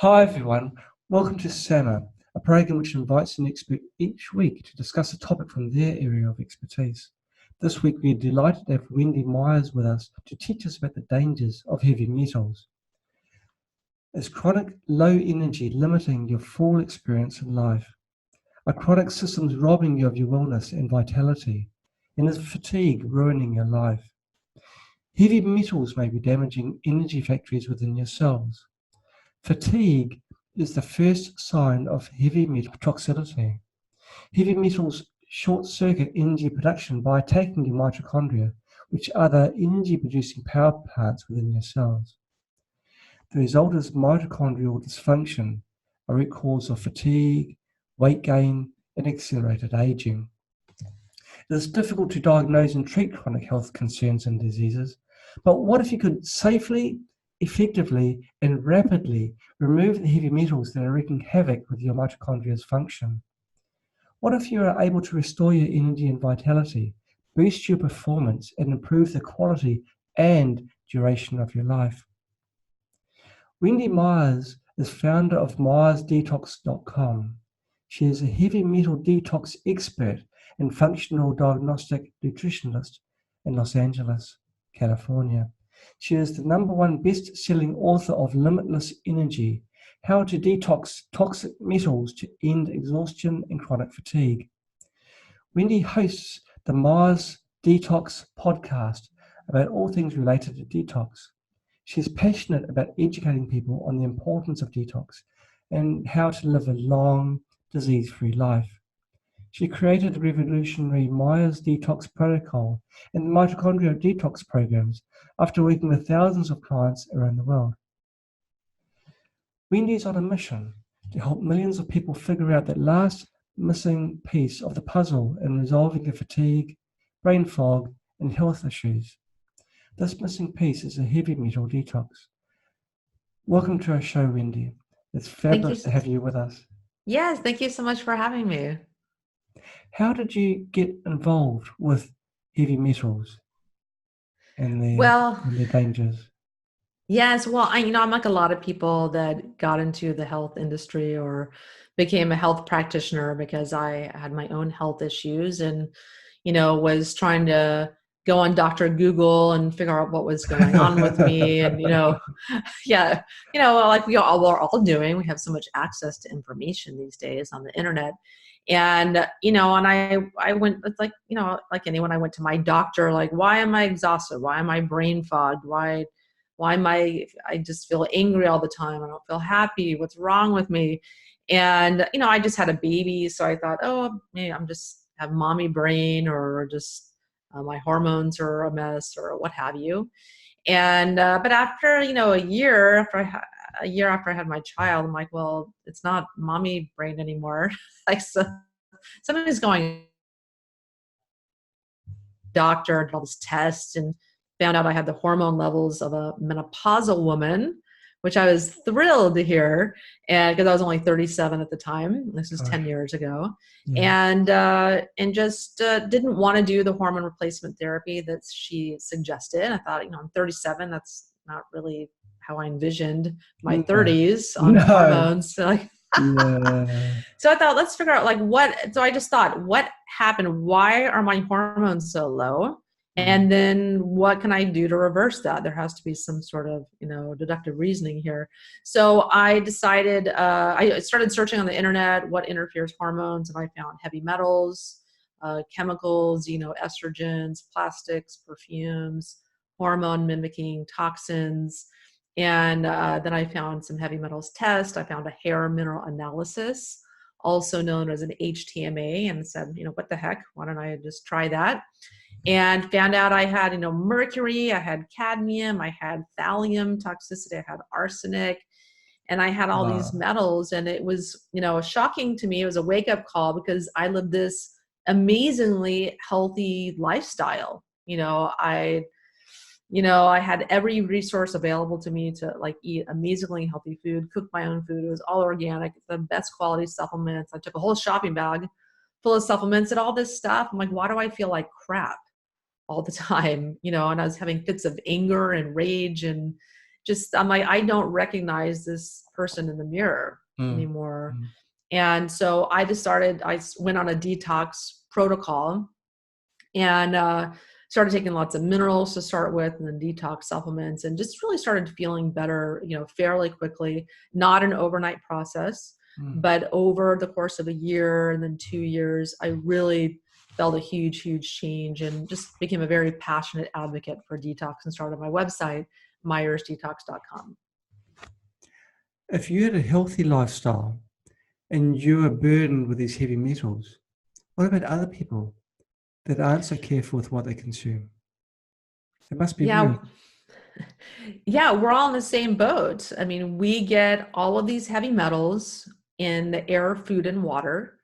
Hi everyone, welcome to SAMA, a program which invites an expert each week to discuss a topic from their area of expertise. This week we are delighted to have Wendy Myers with us to teach us about the dangers of heavy metals. Is chronic low energy limiting your full experience in life? Are chronic systems robbing you of your wellness and vitality? And is fatigue ruining your life? Heavy metals may be damaging energy factories within your cells. Fatigue is the first sign of heavy metal toxicity. Heavy metals short-circuit energy production by attacking your mitochondria, which are the energy-producing power plants within your cells. The result is mitochondrial dysfunction, a root cause of fatigue, weight gain, and accelerated aging. It is difficult to diagnose and treat chronic health concerns and diseases, but what if you could safely, effectively, and rapidly remove the heavy metals that are wreaking havoc with your mitochondria's function? What if you are able to restore your energy and vitality, boost your performance, and improve the quality and duration of your life? Wendy Myers is founder of MyersDetox.com. She is a heavy metal detox expert and functional diagnostic nutritionist in Los Angeles, California. She is the #1 best-selling author of Limitless Energy, How to Detox Toxic Metals to End Exhaustion and Chronic Fatigue. Wendy hosts the Myers Detox podcast about all things related to detox. She is passionate about educating people on the importance of detox and how to live a long, disease-free life. She created the revolutionary Myers Detox Protocol and the mitochondrial detox programs after working with thousands of clients around the world. Wendy is on a mission to help millions of people figure out that last missing piece of the puzzle in resolving their fatigue, brain fog, and health issues. This missing piece is a heavy metal detox. Welcome to our show, Wendy. It's fabulous to have you with us. Yes, thank you so much for having me. How did you get involved with heavy metals and their dangers? Yes, well, I'm like a lot of people that got into the health industry or became a health practitioner because I had my own health issues and, was trying to go on Dr. Google and figure out what was going on with me. And, yeah, like we're all doing, we have so much access to information these days on the internet. And, and I went, it's like, like anyone, I went to my doctor, like, why am I exhausted? Why am I brain fogged? Why am I just feel angry all the time? I don't feel happy. What's wrong with me? And, I just had a baby. So I thought, oh, maybe I'm just have mommy brain or just my hormones are a mess or what have you. And, but after, a year after I had my child, I'm like, well, it's not mommy brain anymore. Like something's going doctor did all this tests and found out I had the hormone levels of a menopausal woman, which I was thrilled to hear, and because I was only 37 at the time. This was 10 years ago. Yeah. And just didn't want to do the hormone replacement therapy that she suggested. I thought, I'm 37. That's not really how I envisioned my 30s on hormones. So like, so I thought, let's figure out so I just thought, what happened? Why are my hormones so low? And then what can I do to reverse that? There has to be some sort of, deductive reasoning here. So I decided, I started searching on the internet, what interferes hormones, and I found heavy metals, chemicals, estrogens, plastics, perfumes, hormone mimicking toxins. And then I found some heavy metals test. I found a hair mineral analysis, also known as an HTMA, and said, what the heck? Why don't I just try that? And found out I had, mercury, I had cadmium, I had thallium toxicity, I had arsenic, and I had all these metals. And it was, shocking to me. It was a wake-up call because I lived this amazingly healthy lifestyle. I had every resource available to me to eat amazingly healthy food, cook my own food. It was all organic, the best quality supplements. I took a whole shopping bag full of supplements and all this stuff. I'm like, why do I feel like crap all the time? And I was having fits of anger and rage and I'm like, I don't recognize this person in the mirror anymore. And so I went on a detox protocol and started taking lots of minerals to start with, and then detox supplements, and just really started feeling better, fairly quickly. Not an overnight process, but over the course of a year and then 2 years, I really felt a huge, huge change and just became a very passionate advocate for detox and started my website, myersdetox.com. If you had a healthy lifestyle and you are burdened with these heavy metals, what about other people that aren't so careful with what they consume? It must be weird. Yeah, we're all in the same boat. I mean, we get all of these heavy metals in the air, food, and water.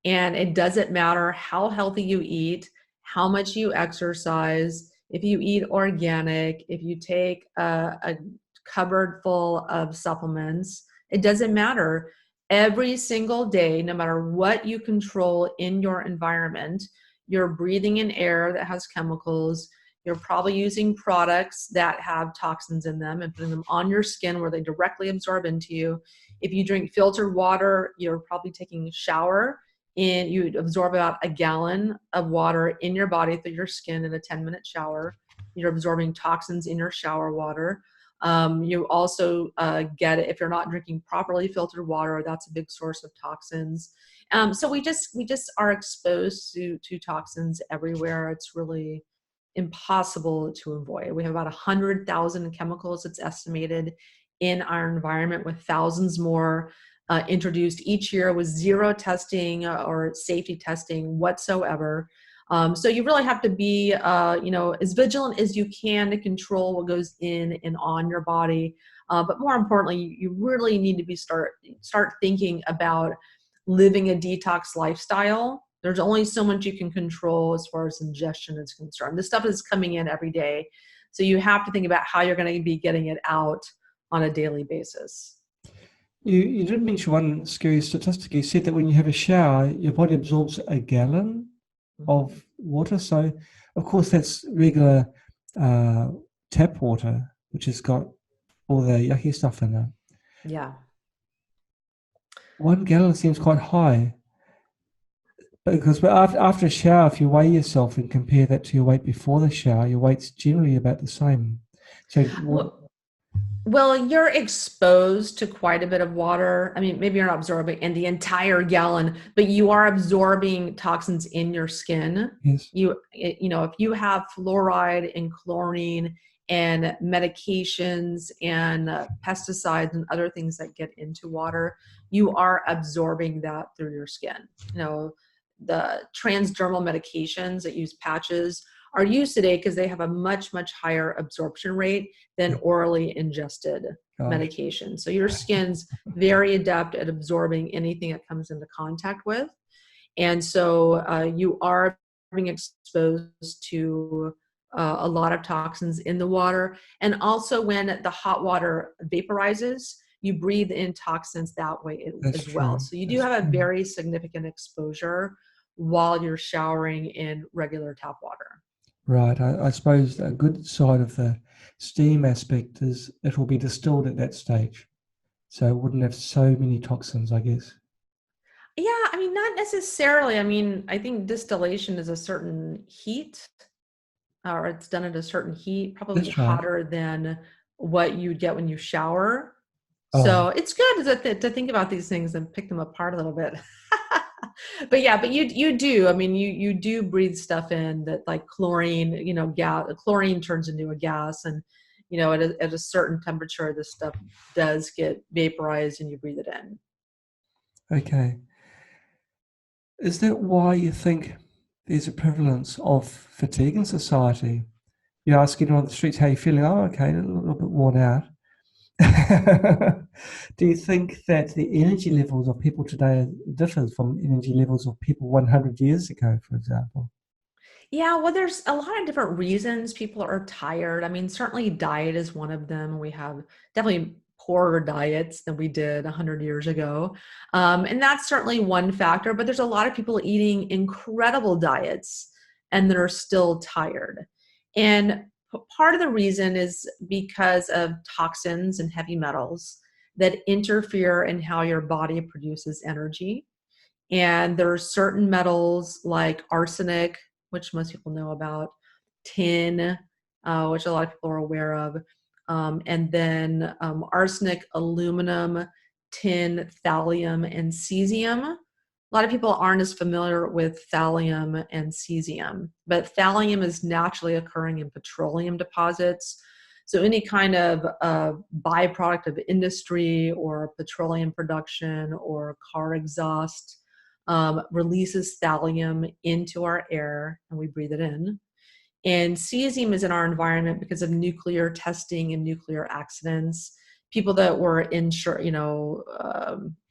And it doesn't matter how healthy you eat, how much you exercise, if you eat organic, if you take a cupboard full of supplements, it doesn't matter. Every single day, no matter what you control in your environment, you're breathing in air that has chemicals. You're probably using products that have toxins in them and putting them on your skin where they directly absorb into you. If you drink filtered water, you're probably taking a shower and you absorb about a gallon of water in your body through your skin in a 10-minute shower. You're absorbing toxins in your shower water. You also get it if you're not drinking properly filtered water. That's a big source of toxins. So we just are exposed to toxins everywhere. It's really impossible to avoid. We have about 100,000 chemicals, it's estimated, in our environment, with thousands more introduced each year with zero testing or safety testing whatsoever. So you really have to be, as vigilant as you can to control what goes in and on your body. But more importantly, you really need to start thinking about living a detox lifestyle. There's only so much you can control as far as ingestion is concerned. This stuff is coming in every day. So you have to think about how you're going to be getting it out on a daily basis. You did mention one scary statistic. You said that when you have a shower, your body absorbs a gallon of water. So, of course, that's regular tap water, which has got all the yucky stuff in it. Yeah. 1 gallon seems quite high. Because after a shower, if you weigh yourself and compare that to your weight before the shower, your weight's generally about the same. So, well, you're exposed to quite a bit of water. I mean, maybe you're not absorbing in the entire gallon, but you are absorbing toxins in your skin. yes. If you have fluoride and chlorine and medications and pesticides and other things that get into water, you are absorbing that through your skin. The transdermal medications that use patches are used today because they have a much, much higher absorption rate than orally ingested medication. So your skin's very adept at absorbing anything it comes into contact with. And so you are being exposed to a lot of toxins in the water. And also when the hot water vaporizes, you breathe in toxins that way as well. So you do have a very significant exposure while you're showering in regular tap water. Right. I suppose a good side of the steam aspect is it will be distilled at that stage. So it wouldn't have so many toxins, I guess. Yeah, I mean, not necessarily. I mean, I think distillation is a certain heat, or it's done at a certain heat, probably hotter than what you'd get when you shower. So it's good to think about these things and pick them apart a little bit. But you do. I mean, you do breathe stuff in that, like chlorine. Chlorine turns into a gas, and at a certain temperature, this stuff does get vaporized, and you breathe it in. Okay. Is that why you think there's a prevalence of fatigue in society? You ask anyone on the streets, how you feeling? Oh, okay, a little bit worn out. Do you think that the energy levels of people today differs from energy levels of people 100 years ago, for example? Yeah, well, there's a lot of different reasons people are tired. I mean, certainly diet is one of them. We have definitely poorer diets than we did 100 years ago. And that's certainly one factor, but there's a lot of people eating incredible diets and that are still tired. And Part of the reason is because of toxins and heavy metals that interfere in how your body produces energy. And there are certain metals like arsenic, which most people know about, tin, which a lot of people are aware of, and then arsenic, aluminum, tin, thallium, and cesium. A lot of people aren't as familiar with thallium and cesium, but thallium is naturally occurring in petroleum deposits. So any kind of byproduct of industry or petroleum production or car exhaust releases thallium into our air, and we breathe it in. And cesium is in our environment because of nuclear testing and nuclear accidents. People that were in,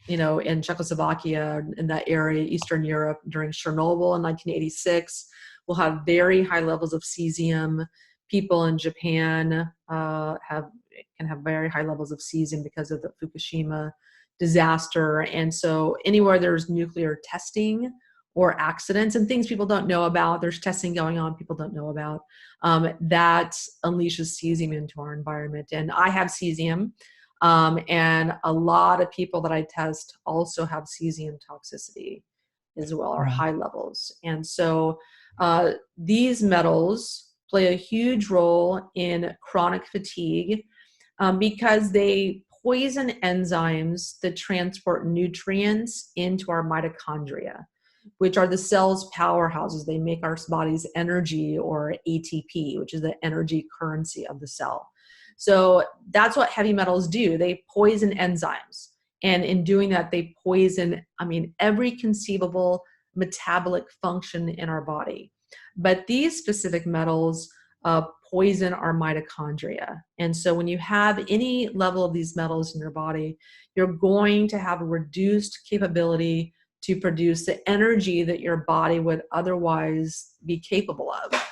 in Czechoslovakia, in that area, Eastern Europe, during Chernobyl in 1986, will have very high levels of cesium. People in Japan can have very high levels of cesium because of the Fukushima disaster. And so anywhere there's nuclear testing or accidents and things people don't know about, there's testing going on people don't know about, that unleashes cesium into our environment. And I have cesium, and a lot of people that I test also have cesium toxicity as well, or high levels. And so these metals play a huge role in chronic fatigue because they poison enzymes that transport nutrients into our mitochondria, which are the cell's powerhouses. They make our body's energy, or ATP, which is the energy currency of the cell. So that's what heavy metals do. They poison enzymes. And in doing that, they poison, every conceivable metabolic function in our body. But these specific metals poison our mitochondria. And so when you have any level of these metals in your body, you're going to have a reduced capability to produce the energy that your body would otherwise be capable of.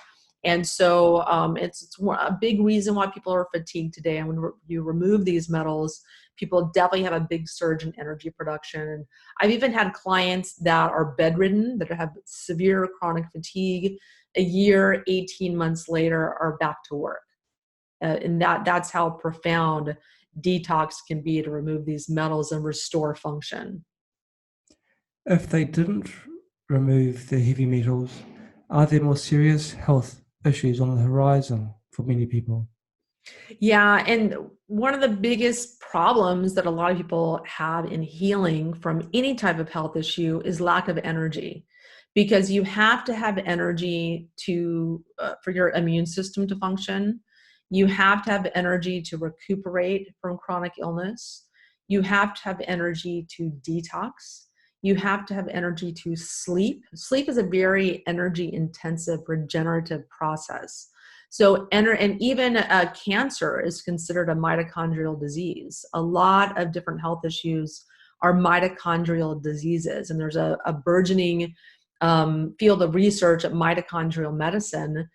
And so it's a big reason why people are fatigued today. And when you remove these metals, people definitely have a big surge in energy production. And I've even had clients that are bedridden, that have severe chronic fatigue. A year, 18 months later, are back to work. And that's how profound detox can be, to remove these metals and restore function. If they didn't remove the heavy metals, are there more serious health issues on the horizon for many people? Yeah, and one of the biggest problems that a lot of people have in healing from any type of health issue is lack of energy, because you have to have energy to for your immune system to function. You have to have energy to recuperate from chronic illness. You have to have energy to detox. You have to have energy to sleep. Sleep is a very energy intensive regenerative process. So, and even cancer is considered a mitochondrial disease. A lot of different health issues are mitochondrial diseases. And there's a burgeoning field of research at mitochondrial medicine,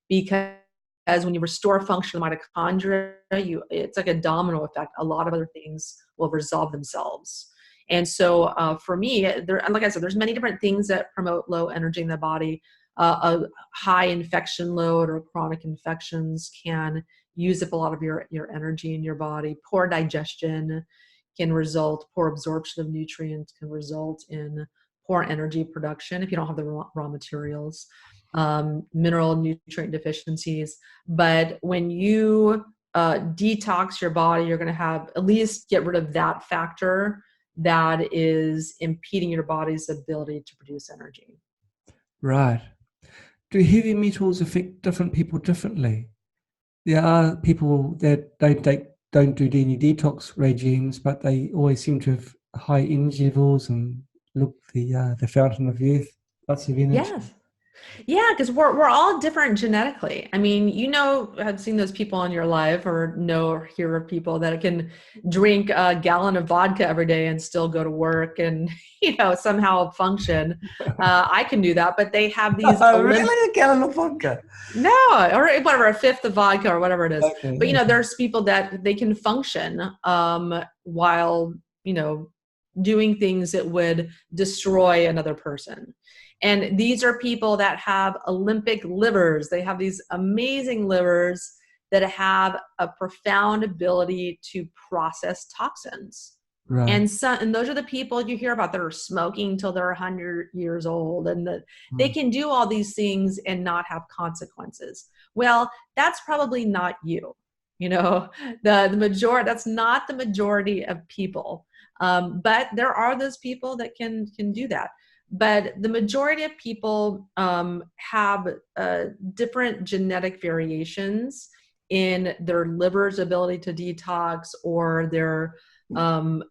because when you restore function of mitochondria, it's like a domino effect. A lot of other things will resolve themselves. And so for me, like I said, there's many different things that promote low energy in the body. A high infection load or chronic infections can use up a lot of your energy in your body. Poor digestion can result, poor absorption of nutrients can result in poor energy production if you don't have the raw materials, mineral nutrient deficiencies. But when you detox your body, you're going to have at least get rid of that factor that is impeding your body's ability to produce energy. Right. Do heavy metals affect different people differently? There are people that don't do any detox regimes, but they always seem to have high energy levels and look the fountain of youth, lots of energy. Yes. Yeah, because we're all different genetically. I've seen those people in your life, or know or hear of people that can drink a gallon of vodka every day and still go to work and, somehow function. I can do that, but they have these... Really? A gallon of vodka? No, or whatever, a fifth of vodka or whatever it is. Okay, But, there's people that they can function while, doing things that would destroy another person. And these are people that have Olympic livers. They have these amazing livers that have a profound ability to process toxins. Right. And those are the people you hear about that are smoking till they're 100 years old, and that they can do all these things and not have consequences. Well, that's probably not you. The majority, that's not the majority of people. But there are those people that can do that. But the majority of people have different genetic variations in their liver's ability to detox, or their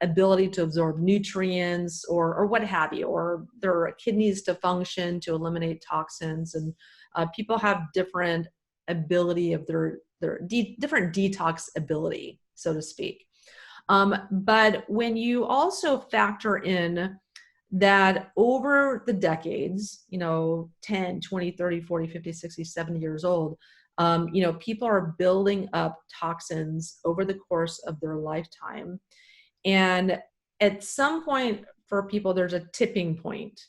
ability to absorb nutrients, or what have you, or their kidneys to function to eliminate toxins. And people have different ability of their different detox ability, so to speak. But when you also factor in that over the decades, 10, 20, 30, 40, 50, 60, 70 years old, people are building up toxins over the course of their lifetime. And at some point for people, there's a tipping point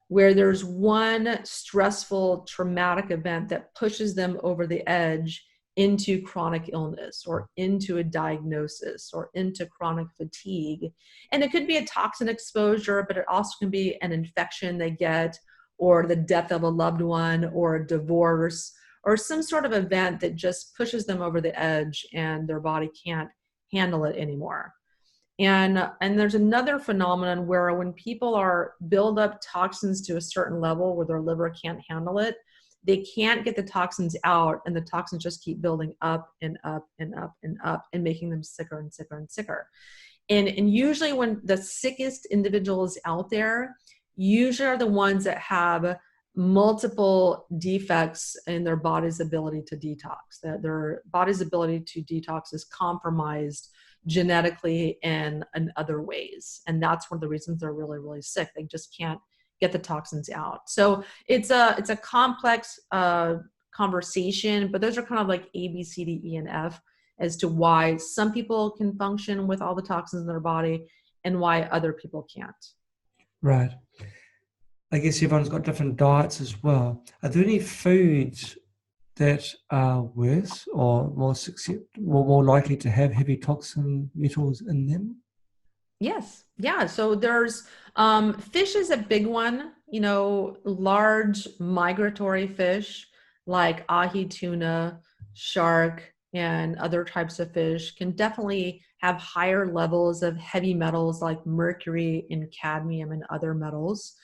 where there's one stressful, traumatic event that pushes them over the edge into chronic illness, or into a diagnosis, or into chronic fatigue. And it could be a toxin exposure, but it also can be an infection they get, or the death of a loved one, or a divorce, or some sort of event that just pushes them over the edge and their body can't handle it anymore. And there's another phenomenon where when people build up toxins to a certain level where their liver can't handle it, they can't get the toxins out, and the toxins just keep building up and up and up and up, and making them sicker and sicker and sicker. And usually when the sickest individuals out there usually are the ones that have multiple defects in their body's ability to detox, that their body's ability to detox is compromised genetically and in other ways. And that's one of the reasons they're really, really sick. They just can't get the toxins out. So it's a complex conversation, but those are kind of like A, B, C, D, E, and F as to why some people can function with all the toxins in their body and why other people can't. Right. I guess everyone's got different diets as well. Are there any foods that are worse or more likely to have heavy toxin metals in them? Yes. Yeah. So there's fish is a big one. Large migratory fish like ahi tuna, shark, and other types of fish can definitely have higher levels of heavy metals like mercury and cadmium and other metals.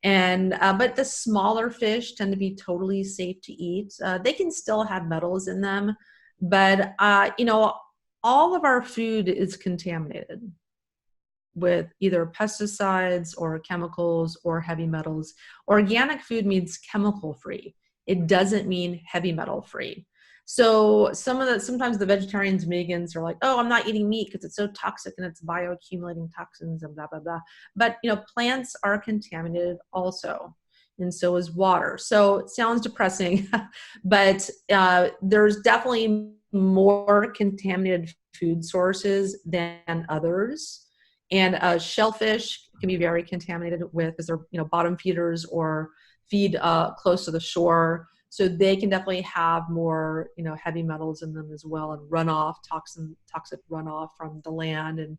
And but the smaller fish tend to be totally safe to eat. They can still have metals in them, but all of our food is contaminated with either pesticides or chemicals or heavy metals. Organic food means chemical free. It doesn't mean heavy metal free. So sometimes the vegetarians, vegans are like, oh, I'm not eating meat because it's so toxic and it's bioaccumulating toxins and blah, blah, blah. But, plants are contaminated also. And so is water. So it sounds depressing, but there's definitely more contaminated food sources than others. And shellfish can be very contaminated because they're, bottom feeders or feed close to the shore. So they can definitely have more, heavy metals in them as well, and runoff, toxic runoff from the land and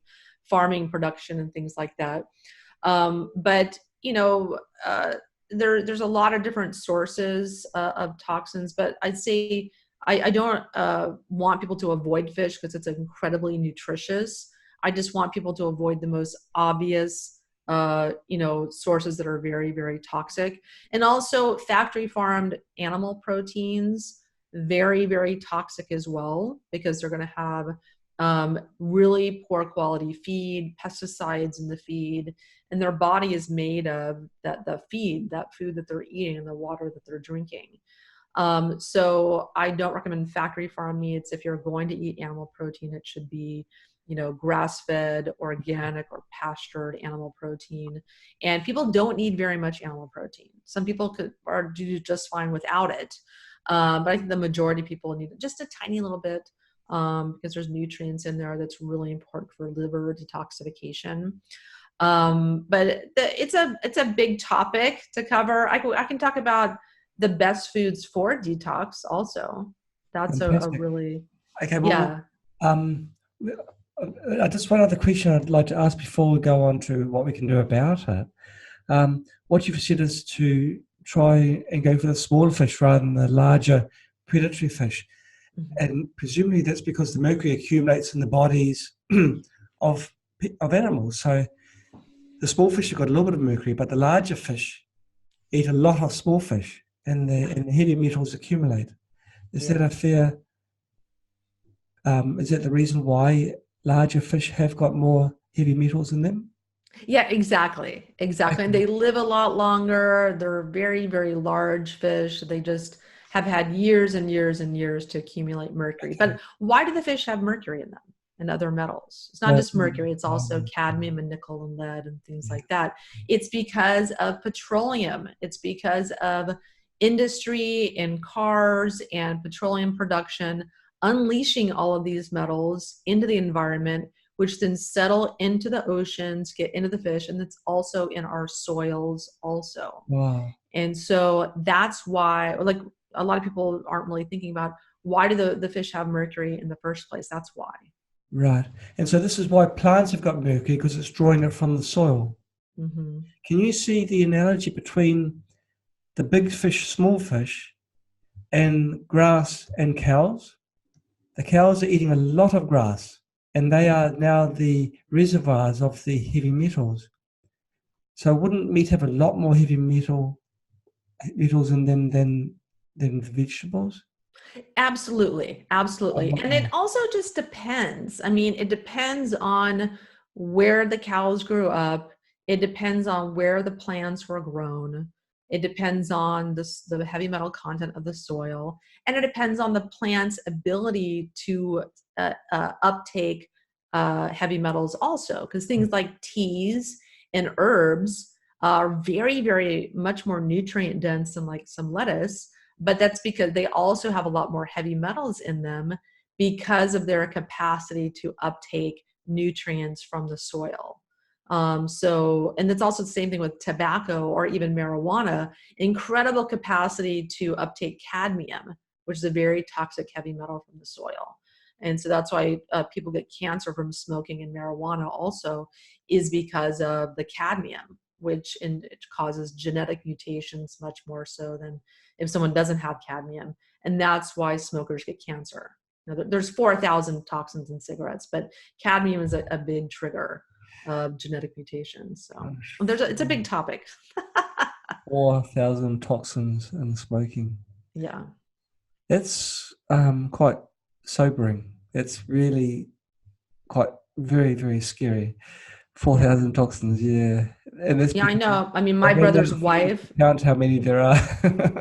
farming production and things like that. But there's a lot of different sources of toxins, but I'd say I don't want people to avoid fish because it's incredibly nutritious. I just want people to avoid the most obvious, sources that are very, very toxic. And also factory farmed animal proteins, very, very toxic as well, because they're going to have really poor quality feed, pesticides in the feed, and their body is made of that food that they're eating and the water that they're drinking. So I don't recommend factory farm meats. If you're going to eat animal protein, it should be grass-fed, organic, or pastured animal protein. And people don't need very much animal protein. Some people do just fine without it. But I think the majority of people need just a tiny little bit because there's nutrients in there that's really important for liver detoxification. But it's a big topic to cover. I can talk about the best foods for detox also. That's a Fantastic. really, Okay, well, yeah. um, just one other question I'd like to ask before we go on to what we can do about it. What you've said is to try and go for the smaller fish rather than the larger predatory fish. Mhm. And presumably that's because the mercury accumulates in the bodies of animals. So the small fish have got a little bit of mercury, but the larger fish eat a lot of small fish, and the heavy metals accumulate. Is that Yeah. a fair? Is that the reason why larger fish have got more heavy metals in them? Yeah, exactly. Exactly. And Okay. they live a lot longer. They're very, very large fish. They just have had years and years and years to accumulate mercury. Okay. But why do the fish have mercury in them and other metals? It's not Well, just mercury, it's also cadmium and nickel and lead and things yeah. like that. It's because of petroleum. It's because of industry in cars and petroleum production unleashing all of these metals into the environment, which then settle into the oceans, get into the fish, and it's also in our soils also. Wow. And so that's why, like, a lot of people aren't really thinking about why do the fish have mercury in the first place. That's why. Right. And so this is why plants have got mercury, because it's drawing it from the soil. Mm-hmm. Can you see the analogy between the big fish, small fish, and grass and cows? The cows are eating a lot of grass, and they are now the reservoirs of the heavy metals. So wouldn't meat have a lot more metals in them than vegetables? Absolutely. Absolutely. And it Oh, also just depends. I mean, it depends on where the cows grew up. It depends on where the plants were grown. It depends on the heavy metal content of the soil. And it depends on the plant's ability to uptake heavy metals also. Because things like teas and herbs are very, very much more nutrient dense than like some lettuce, but that's because they also have a lot more heavy metals in them because of their capacity to uptake nutrients from the soil. And it's also the same thing with tobacco or even marijuana, incredible capacity to uptake cadmium, which is a very toxic heavy metal from the soil. And so that's why people get cancer from smoking and marijuana also, is because of the cadmium, it causes genetic mutations much more so than if someone doesn't have cadmium. And that's why smokers get cancer. Now, there's 4,000 toxins in cigarettes, but cadmium is a big trigger of genetic mutations. So it's a big topic. 4,000 toxins in smoking. Yeah. It's quite sobering. It's really quite very, very scary. 4,000 toxins, yeah. And that's Yeah, I because know. I mean, I don't know if you count how many there are.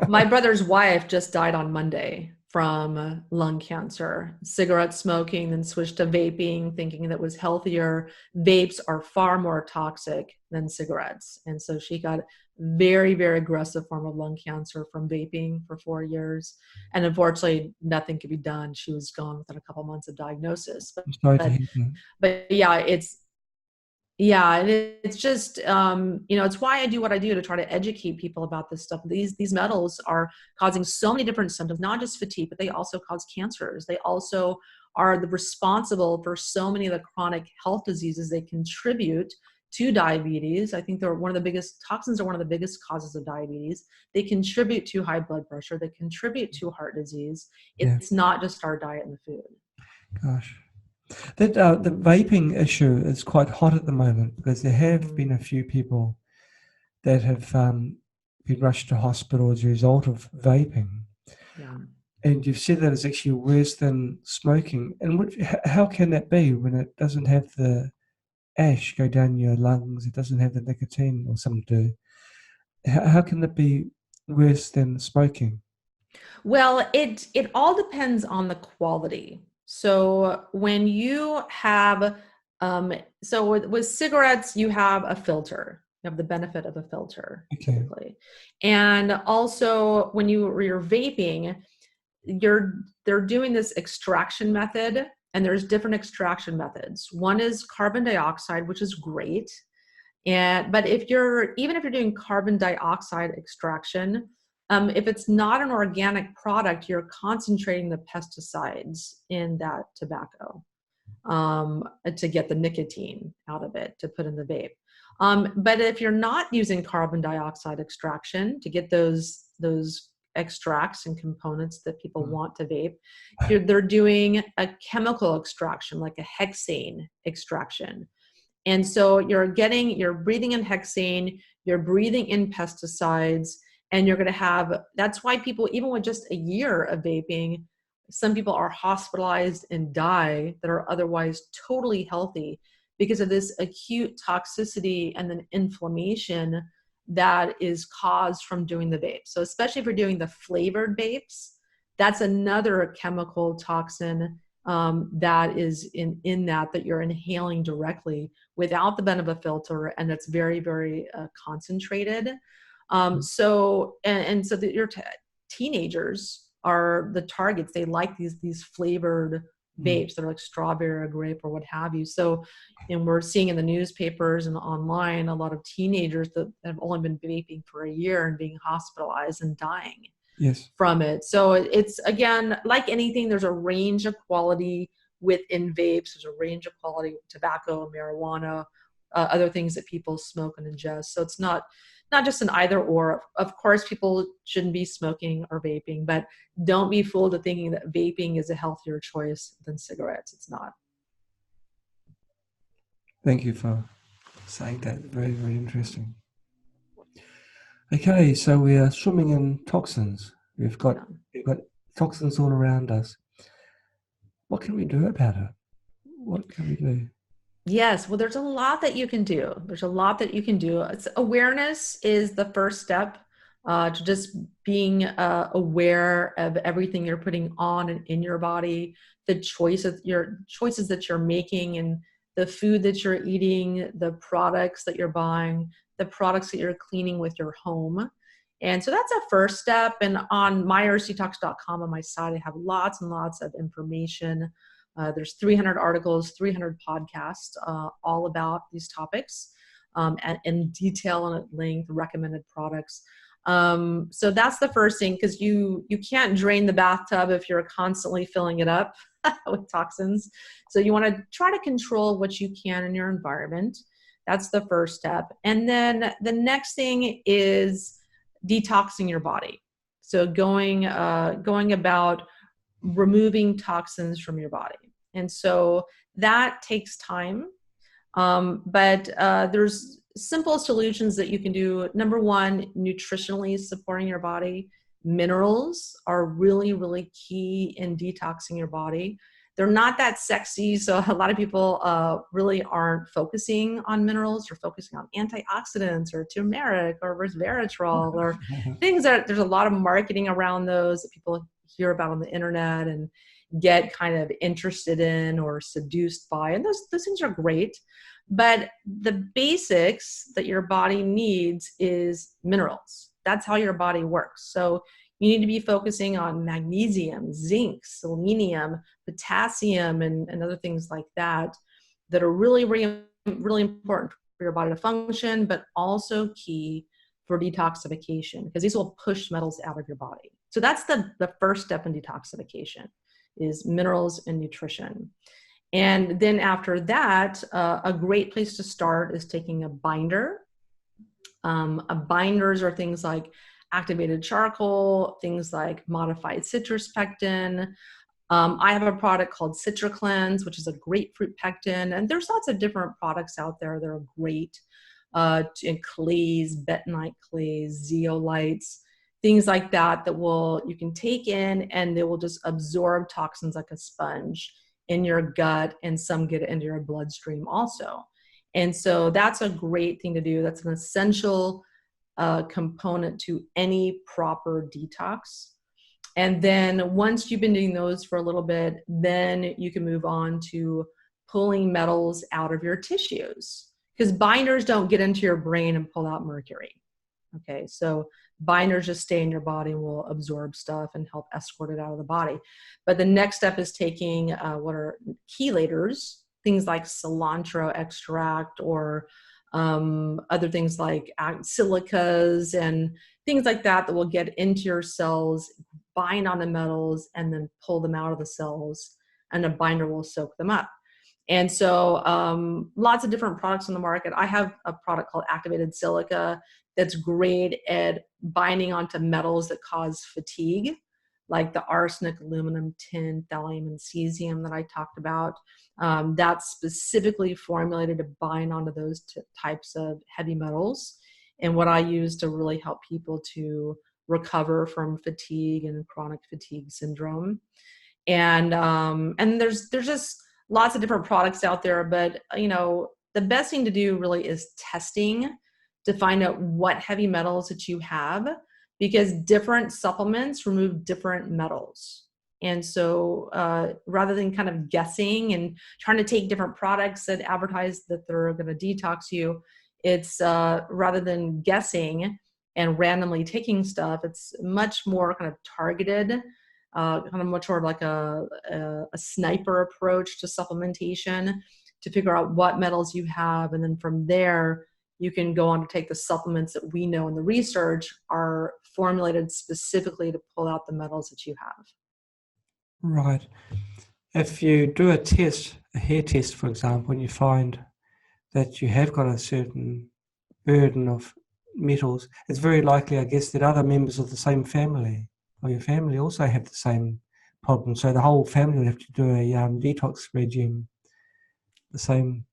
my brother's wife just died on Monday from lung cancer, cigarette smoking, then switched to vaping, thinking that was healthier. Vapes are far more toxic than cigarettes. And so she got very, very aggressive form of lung cancer from vaping for 4 years. And unfortunately, nothing could be done. She was gone within a couple months of diagnosis. I'm sorry to But, hear that. but and it's just, it's why I do what I do, to try to educate people about this stuff. These metals are causing so many different symptoms, not just fatigue, but they also cause cancers. They also are responsible for so many of the chronic health diseases. They contribute to diabetes. I think toxins are one of the biggest causes of diabetes. They contribute to high blood pressure. They contribute to heart disease. Yeah, It's not just our diet and the food. gosh. The vaping issue is quite hot at the moment because there have been a few people that have been rushed to hospital as a result of vaping. Yeah. And you've said that it's actually worse than smoking. And how can that be when it doesn't have the ash go down your lungs? It doesn't have the nicotine, or some do. How can that be worse than smoking? Well, it all depends on the quality. So when you have, so with cigarettes, you have a filter. You have the benefit of a filter, Okay. typically. And also when you're vaping, they're doing this extraction method, and there's different extraction methods. One is carbon dioxide, which is great. But even if you're doing carbon dioxide extraction, if it's not an organic product, you're concentrating the pesticides in that tobacco to get the nicotine out of it to put in the vape. But if you're not using carbon dioxide extraction to get those extracts and components that people want to vape, they're doing a chemical extraction, like a hexane extraction. And so you're breathing in hexane, you're breathing in pesticides, and you're going to have, that's why people, even with just a year of vaping, some people are hospitalized and die that are otherwise totally healthy because of this acute toxicity and then inflammation that is caused from doing the vape. So especially if you're doing the flavored vapes, that's another chemical toxin that is in that you're inhaling directly without the benefit of a filter, and it's very, very concentrated. So your teenagers are the targets. They like these flavored vapes that are like strawberry or grape or what have you. So, and we're seeing in the newspapers and online a lot of teenagers that have only been vaping for a year and being hospitalized and dying from it. So it's, again, like anything, there's a range of quality within vapes. There's a range of quality with tobacco, marijuana, other things that people smoke and ingest. So it's not just an either or. Of course, people shouldn't be smoking or vaping, but don't be fooled into thinking that vaping is a healthier choice than cigarettes. It's not. Thank you for saying that. Very, very interesting. Okay, so we are swimming in toxins. We've got toxins all around us. What can we do about it? What can we do? Yes, well, there's a lot that you can do. Awareness is the first step to just being aware of everything you're putting on and in your body, the choices that you're making, and the food that you're eating, the products that you're buying, the products that you're cleaning with your home. And so that's a first step. And on myersdetox.com on my site, I have lots and lots of information. There's 300 articles, 300 podcasts, all about these topics, and in detail and at length, recommended products. So that's the first thing, because you can't drain the bathtub if you're constantly filling it up with toxins. So you want to try to control what you can in your environment. That's the first step. And then the next thing is detoxing your body. So going about removing toxins from your body. And so that takes time. But there's simple solutions that you can do. Number one, nutritionally supporting your body. Minerals are really, really key in detoxing your body. They're not that sexy, so a lot of people really aren't focusing on minerals. They're focusing on antioxidants or turmeric or resveratrol or things that there's a lot of marketing around those that people hear about on the internet and get kind of interested in or seduced by. And those things are great. But the basics that your body needs is minerals. That's how your body works. So you need to be focusing on magnesium, zinc, selenium, potassium, and other things like that are really, really, really important for your body to function, but also key for detoxification, because these will push metals out of your body. So that's the first step in detoxification, is minerals and nutrition. And then after that, a great place to start is taking a binder. Binders are things like activated charcoal, things like modified citrus pectin. I have a product called CitraCleanse, which is a grapefruit pectin. And there's lots of different products out there that are great. Clays, bentonite clays, zeolites, things like that you can take in, and they will just absorb toxins like a sponge in your gut, and some get into your bloodstream also. And so that's a great thing to do. That's an essential component to any proper detox. And then once you've been doing those for a little bit, then you can move on to pulling metals out of your tissues, because binders don't get into your brain and pull out mercury. Okay, so binders just stay in your body and will absorb stuff and help escort it out of the body. But the next step is taking what are chelators, things like cilantro extract or other things like silicas and things like that that will get into your cells, bind on the metals, and then pull them out of the cells, and a binder will soak them up. And so lots of different products on the market. I have a product called activated silica that's great at binding onto metals that cause fatigue, like the arsenic, aluminum, tin, thallium, and cesium that I talked about. That's specifically formulated to bind onto those types of heavy metals, and what I use to really help people to recover from fatigue and chronic fatigue syndrome. And there's just lots of different products out there, but the best thing to do really is testing to find out what heavy metals that you have, because different supplements remove different metals. And so rather than kind of guessing and trying to take different products that advertise that they're going to detox you, it's rather than guessing and randomly taking stuff, it's much more kind of targeted, kind of much more like a sniper approach to supplementation to figure out what metals you have. And then from there, you can go on to take the supplements that we know in the research are formulated specifically to pull out the metals that you have. Right. If you do a test, a hair test, for example, and you find that you have got a certain burden of metals, it's very likely, I guess, that other members of the same family or your family also have the same problem. So the whole family would have to do a detox regime the same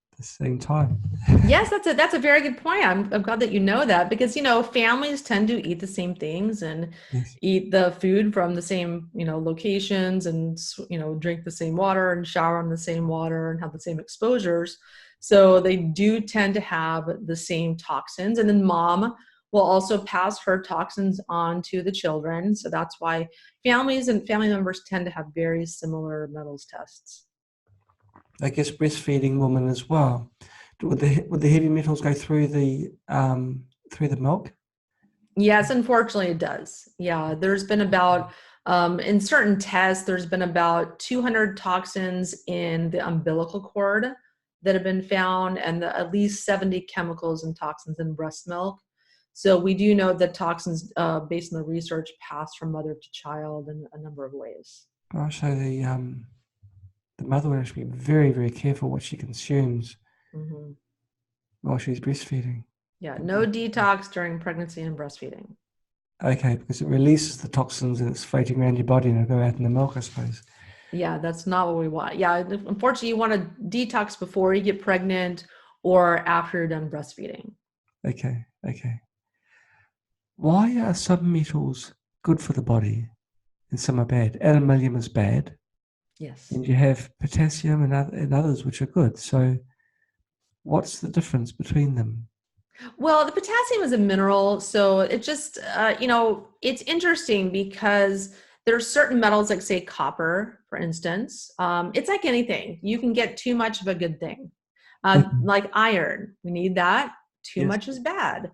time. Yes, that's a very good point. I'm glad that you know that, because families tend to eat the same things and Yes. eat the food from the same locations, and drink the same water and shower in the same water and have the same exposures. So they do tend to have the same toxins, and then mom will also pass her toxins on to the children. So that's why families and family members tend to have very similar metals tests. I guess breastfeeding women as well. Would the heavy metals go through the milk? Yes, unfortunately it does. Yeah, there's been about, in certain tests, there's been about 200 toxins in the umbilical cord that have been found, and at least 70 chemicals and toxins in breast milk. So we do know that toxins, based on the research, pass from mother to child in a number of ways. Oh, so the mother will have to be very, very careful what she consumes while she's breastfeeding. Yeah, no detox during pregnancy and breastfeeding. Okay, because it releases the toxins and it's floating around your body and it'll go out in the milk, I suppose. Yeah, that's not what we want. Yeah, unfortunately, you want to detox before you get pregnant or after you're done breastfeeding. Okay. Why are some metals good for the body and some are bad? Aluminium is bad. Yes. And you have potassium and others which are good. So what's the difference between them? Well, the potassium is a mineral, so it just, it's interesting because there's certain metals, like say copper, for instance. It's like anything. You can get too much of a good thing. Like iron, we need that. Too much is bad.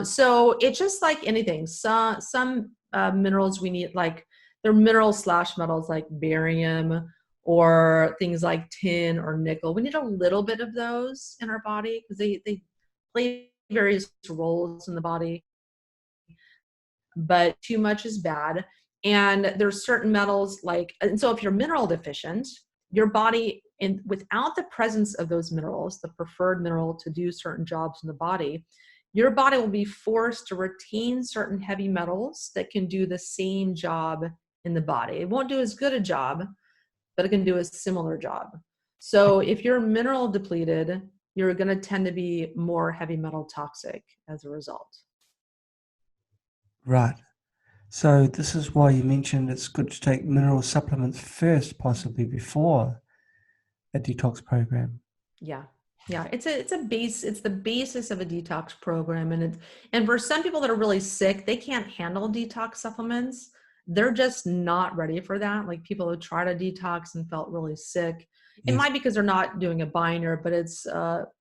So it's just like anything. Some minerals we need, like they're mineral/metals like barium or things like tin or nickel. We need a little bit of those in our body because they play various roles in the body, but too much is bad. And there's certain metals and so if you're mineral deficient, your body, without the presence of those minerals, the preferred mineral to do certain jobs in the body, your body will be forced to retain certain heavy metals that can do the same job in the body. It won't do as good a job, but it can do a similar job. So if you're mineral depleted, you're going to tend to be more heavy metal toxic as a result. Right. So this is why you mentioned it's good to take mineral supplements first, possibly before a detox program. Yeah. It's the basis of a detox program. And for some people that are really sick, they can't handle detox supplements. They're just not ready for that. Like people who tried a detox and felt really sick. It might be because they're not doing a binder, but it's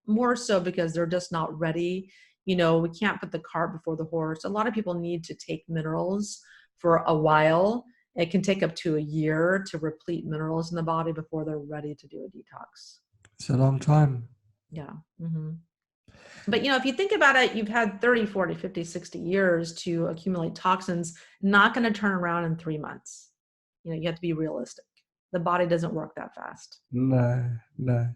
more so because they're just not ready. We can't put the cart before the horse. A lot of people need to take minerals for a while. It can take up to a year to replete minerals in the body before they're ready to do a detox. It's a long time. Yeah. Mm-hmm. But, if you think about it, you've had 30, 40, 50, 60 years to accumulate toxins, not going to turn around in 3 months. You have to be realistic. The body doesn't work that fast. No, no.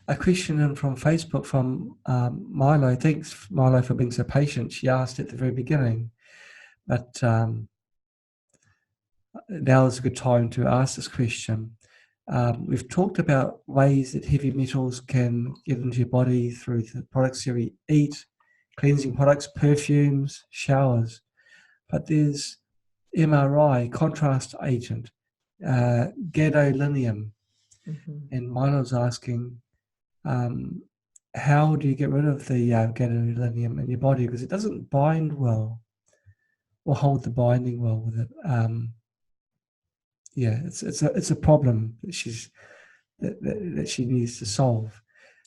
A question in from Facebook from Milo. Thanks, Milo, for being so patient. She asked at the very beginning, but now is a good time to ask this question. We've talked about ways that heavy metals can get into your body through the products you eat, cleansing products, perfumes, showers. But there's MRI, contrast agent, gadolinium. Mm-hmm. And Milo's asking, how do you get rid of the gadolinium in your body? Because it doesn't bind well or hold the binding well with it. It's a problem that she needs to solve.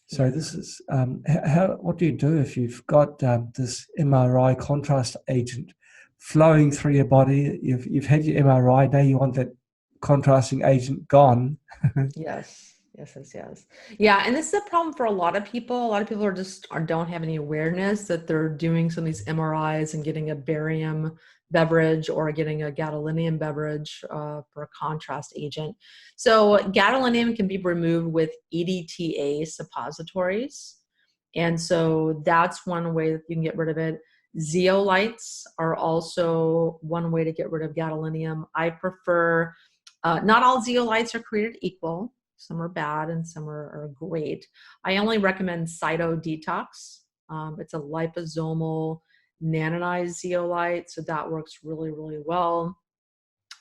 So this is what do you do if you've got this MRI contrast agent flowing through your body? You've had your MRI, now you want that contrasting agent gone. Yes. Yeah, and this is a problem for a lot of people. A lot of people don't have any awareness that they're doing some of these MRIs and getting a barium beverage or getting a gadolinium beverage for a contrast agent. So gadolinium can be removed with EDTA suppositories. And so that's one way that you can get rid of it. Zeolites are also one way to get rid of gadolinium. I prefer, not all zeolites are created equal. Some are bad and some are great. I only recommend Cyto Detox. It's a liposomal nanonized zeolite, so that works really, really well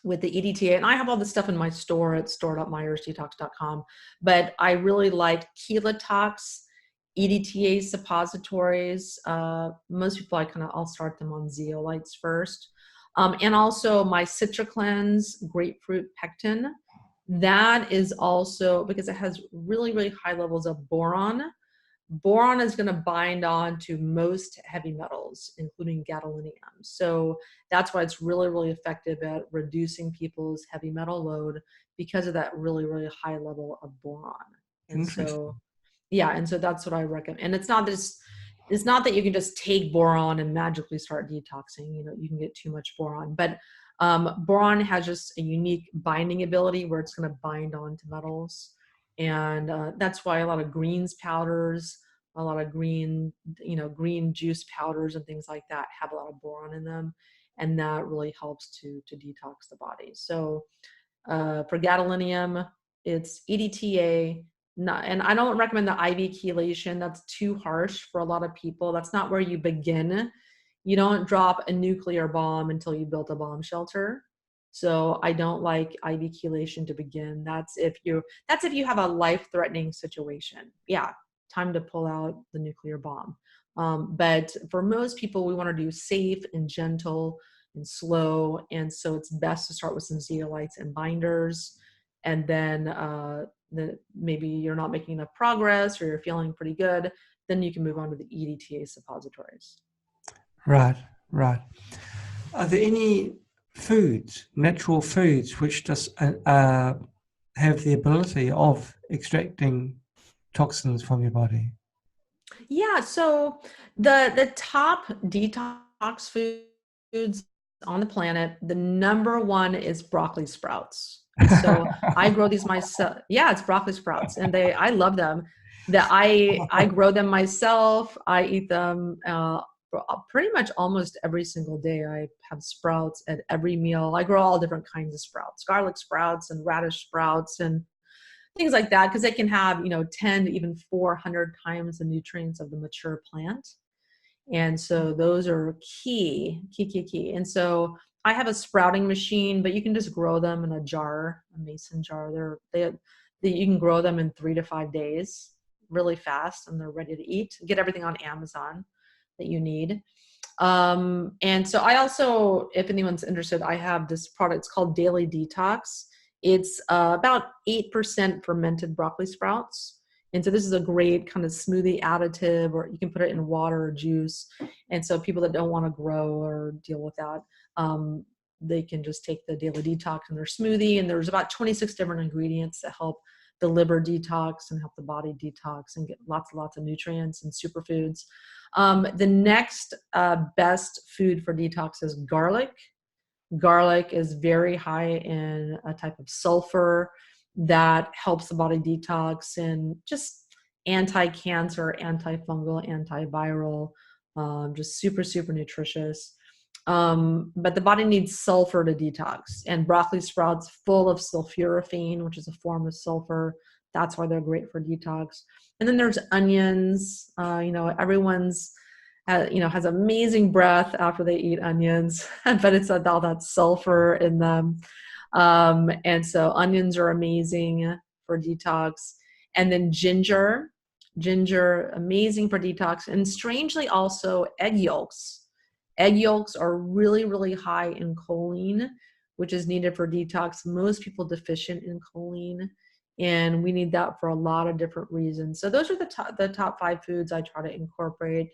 with the EDTA. And I have all this stuff in my store at store.myersdetox.com, but I really like Kelatox, EDTA suppositories. Most people, I'll start them on zeolites first. And also my CitraCleanse grapefruit pectin. That is also, because it has really, really high levels of boron. Boron is going to bind on to most heavy metals, including gadolinium. So that's why it's really, really effective at reducing people's heavy metal load, because of that really, really high level of boron. And so, and so that's what I recommend. And it's not that you can just take boron and magically start detoxing. You can get too much boron, but boron has just a unique binding ability where it's going to bind on to metals. And that's why a lot of greens powders, a lot of green juice powders and things like that have a lot of boron in them. And that really helps to detox the body. So for gadolinium, it's EDTA. And I don't recommend the IV chelation. That's too harsh for a lot of people. That's not where you begin. You don't drop a nuclear bomb until you built a bomb shelter. So I don't like IV chelation to begin. That's if you have a life-threatening situation. Yeah, time to pull out the nuclear bomb. But for most people, we want to do safe and gentle and slow. And so it's best to start with some zeolites and binders. And then maybe you're not making enough progress or you're feeling pretty good, then you can move on to the EDTA suppositories. Right. Are there any natural foods, which just have the ability of extracting toxins from your body? Yeah, so the top detox foods on the planet, the number one is broccoli sprouts. So I grow these myself. Yeah, it's broccoli sprouts, and I love them. I grow them myself. I eat them pretty much almost every single day. I have sprouts at every meal. I grow all different kinds of sprouts, garlic sprouts and radish sprouts and things like that, because they can have 10 to even 400 times the nutrients of the mature plant. And so those are key. And so I have a sprouting machine, but you can just grow them in a jar, a mason jar. You can grow them in 3 to 5 days, really fast, and they're ready to eat. Get everything on Amazon that you need. And so I also, if anyone's interested, I have this product. It's called Daily Detox. It's about 8% fermented broccoli sprouts. And so this is a great kind of smoothie additive, or you can put it in water or juice. And so people that don't want to grow or deal with that, they can just take the Daily Detox in their smoothie. And there's about 26 different ingredients that help the liver detox and help the body detox and get lots and lots of nutrients and superfoods. The next best food for detox is garlic. Garlic is very high in a type of sulfur that helps the body detox and just anti-cancer, antifungal, antiviral, just super, super nutritious. But the body needs sulfur to detox, and broccoli sprouts full of sulforaphane, which is a form of sulfur. That's why they're great for detox. And then there's onions. Everyone's has amazing breath after they eat onions, but it's all that sulfur in them. And so onions are amazing for detox. And then ginger, amazing for detox. And strangely also egg yolks. Egg yolks are really, really high in choline, which is needed for detox. Most people deficient in choline, and we need that for a lot of different reasons. So those are the top 5 foods I try to incorporate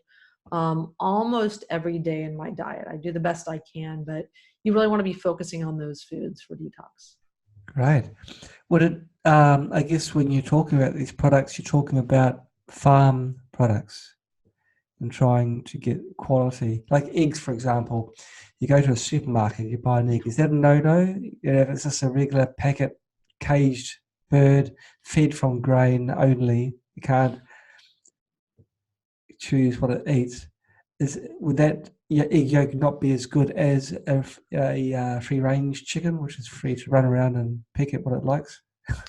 almost every day in my diet. I do the best I can, but you really want to be focusing on those foods for detox. Great. I guess when you're talking about these products, you're talking about farm products and trying to get quality, like eggs, for example. You go to a supermarket, you buy an egg. Is that a no-no? If it's just a regular packet caged bird fed from grain only, you can't choose what it eats. Would that your egg yolk not be as good as a free-range chicken, which is free to run around and pick at what it likes?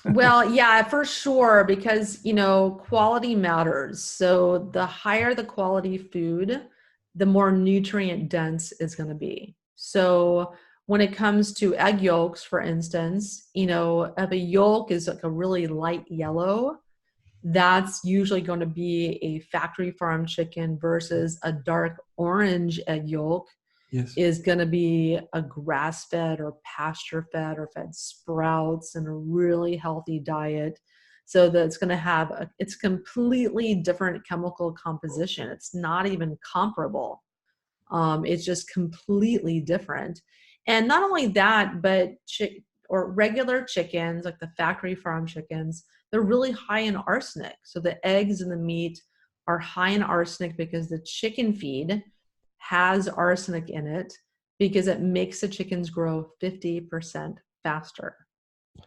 Well, yeah, for sure, because quality matters. So the higher the quality food, the more nutrient dense it's going to be. So when it comes to egg yolks, for instance, if a yolk is like a really light yellow, that's usually going to be a factory farm chicken versus a dark orange egg yolk. Yes. Is going to be a grass-fed or pasture-fed or fed sprouts and a really healthy diet. So that it's going to have it's completely different chemical composition. It's not even comparable. It's just completely different. And not only that, but regular chickens, like the factory farm chickens, they're really high in arsenic. So the eggs and the meat are high in arsenic because the chicken feed has arsenic in it because it makes the chickens grow 50% faster.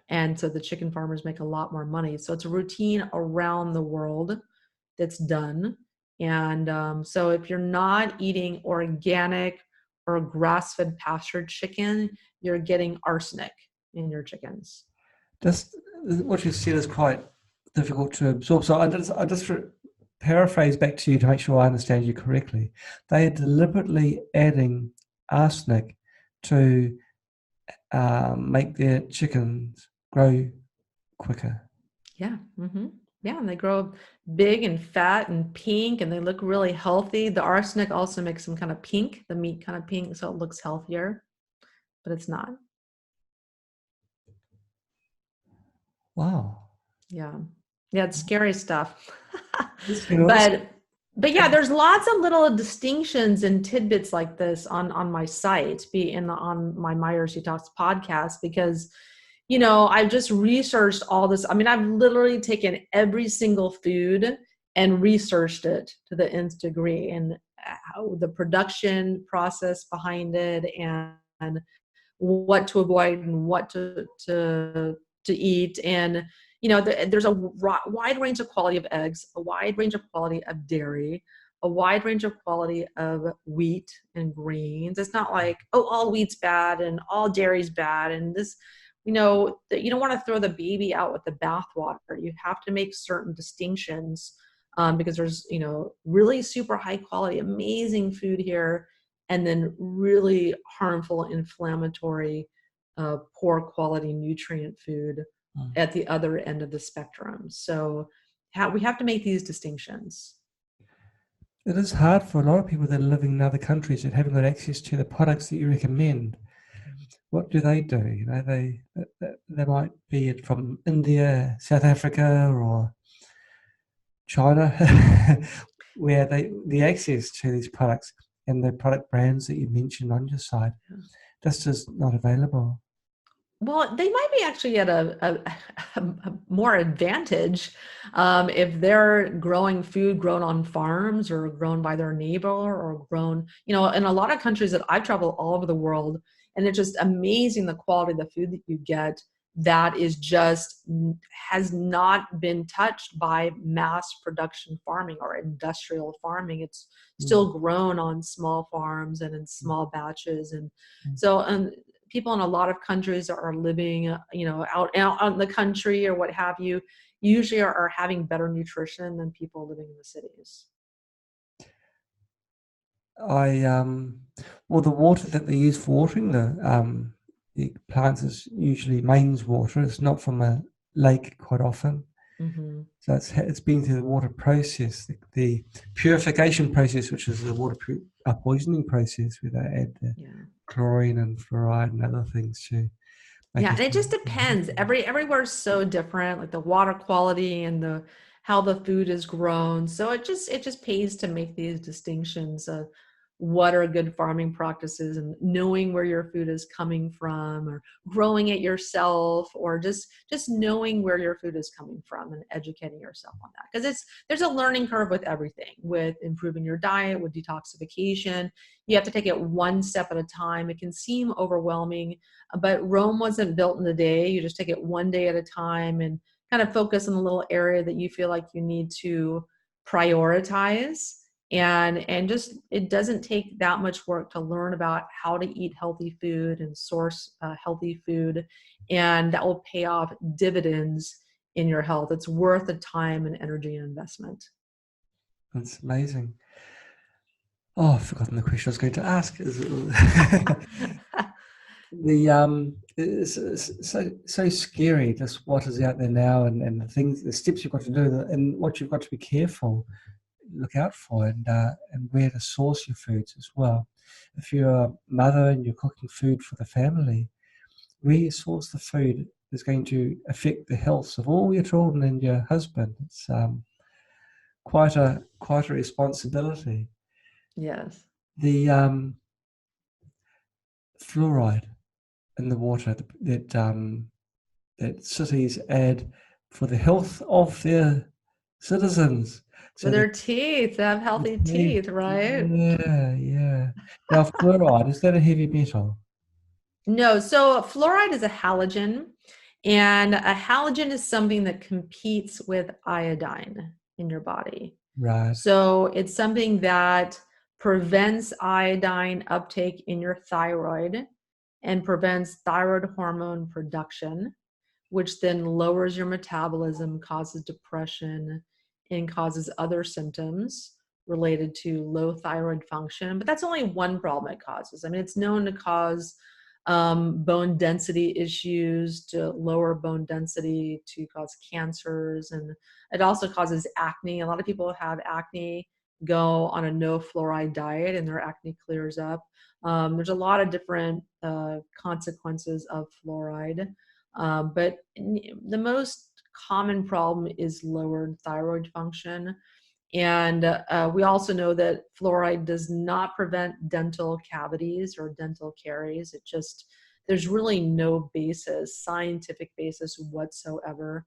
And so the chicken farmers make a lot more money. So it's a routine around the world that's done. And so if you're not eating organic or grass-fed pastured chicken, you're getting arsenic in your chickens. Just what you said is quite difficult to absorb. So I just paraphrase back to you to make sure I understand you correctly. They are deliberately adding arsenic to make their chickens grow quicker. Yeah. Mm-hmm. Yeah. And they grow big and fat and pink and they look really healthy. The arsenic also makes them kind of pink, the meat kind of pink, so it looks healthier, but it's not. Wow. Yeah. Yeah. It's scary stuff. But But yeah, there's lots of little distinctions and tidbits like this on my site, on my Myers Detox podcast, because, I've just researched all this. I mean, I've literally taken every single food and researched it to the nth degree, and how the production process behind it and what to avoid and what to eat. And there's a wide range of quality of eggs, a wide range of quality of dairy, a wide range of quality of wheat and grains. It's not like, all wheat's bad and all dairy's bad. And this, you don't want to throw the baby out with the bathwater. You have to make certain distinctions because there's, really super high quality, amazing food here, and then really harmful, inflammatory, poor quality nutrient food at the other end of the spectrum. So we have to make these distinctions. It is hard for a lot of people that are living in other countries that haven't got access to the products that you recommend. What do? They might be from India, South Africa, or China, where the access to these products and the product brands that you mentioned on your site just is not available. Well, they might be actually at a more advantage if they're growing food grown on farms or grown by their neighbor or grown, in a lot of countries that I've traveled all over the world, and it's just amazing the quality of the food that you get that is just has not been touched by mass production farming or industrial farming. It's Mm. still grown on small farms and in small batches. And Mm. so, people in a lot of countries are living, out in the country or what have you, usually are having better nutrition than people living in the cities. I well, the water that they use for watering the plants is usually mains water. It's not from a lake quite often. Mm-hmm. So it's been through the water process, the purification process, which is the water poisoning process, where they add the Yeah. chlorine and fluoride and other things to make Yeah, it. and it just depends. Everywhere's so different, like the water quality and the how the food is grown. So it just pays to make these distinctions of what are good farming practices and knowing where your food is coming from or growing it yourself or just knowing where your food is coming from and educating yourself on that. Because there's a learning curve with everything, with improving your diet, with detoxification. You have to take it one step at a time. It can seem overwhelming, but Rome wasn't built in a day. You just take it one day at a time and kind of focus on the little area that you feel like you need to prioritize. And just it doesn't take that much work to learn about how to eat healthy food and source healthy food, and that will pay off dividends in your health. It's worth the time and energy and investment. That's amazing. Oh, I've forgotten the question I was going to ask. It's so scary just what is out there now and the steps you've got to do and what you've got to be careful, look out for, and where to source your foods as well. If you're a mother and you're cooking food for the family, where you source the food is going to affect the health of all your children and your husband. It's quite a responsibility. Yes. The fluoride in the water that cities add for the health of their citizens. For So their teeth, to have healthy teeth, right? yeah. Now, fluoride, is that a heavy metal? No, so fluoride is a halogen, and a halogen is something that competes with iodine in your body. Right. So it's something that prevents iodine uptake in your thyroid and prevents thyroid hormone production, which then lowers your metabolism, causes depression, and causes other symptoms related to low thyroid function. But that's only one problem it causes. I mean, it's known to cause bone density issues, to lower bone density, to cause cancers, and it also causes acne. A lot of people have acne, go on a no fluoride diet, and their acne clears up. There's a lot of different consequences of fluoride. But the most common problem is lowered thyroid function. And we also know that fluoride does not prevent dental cavities or dental caries. There's really no scientific basis whatsoever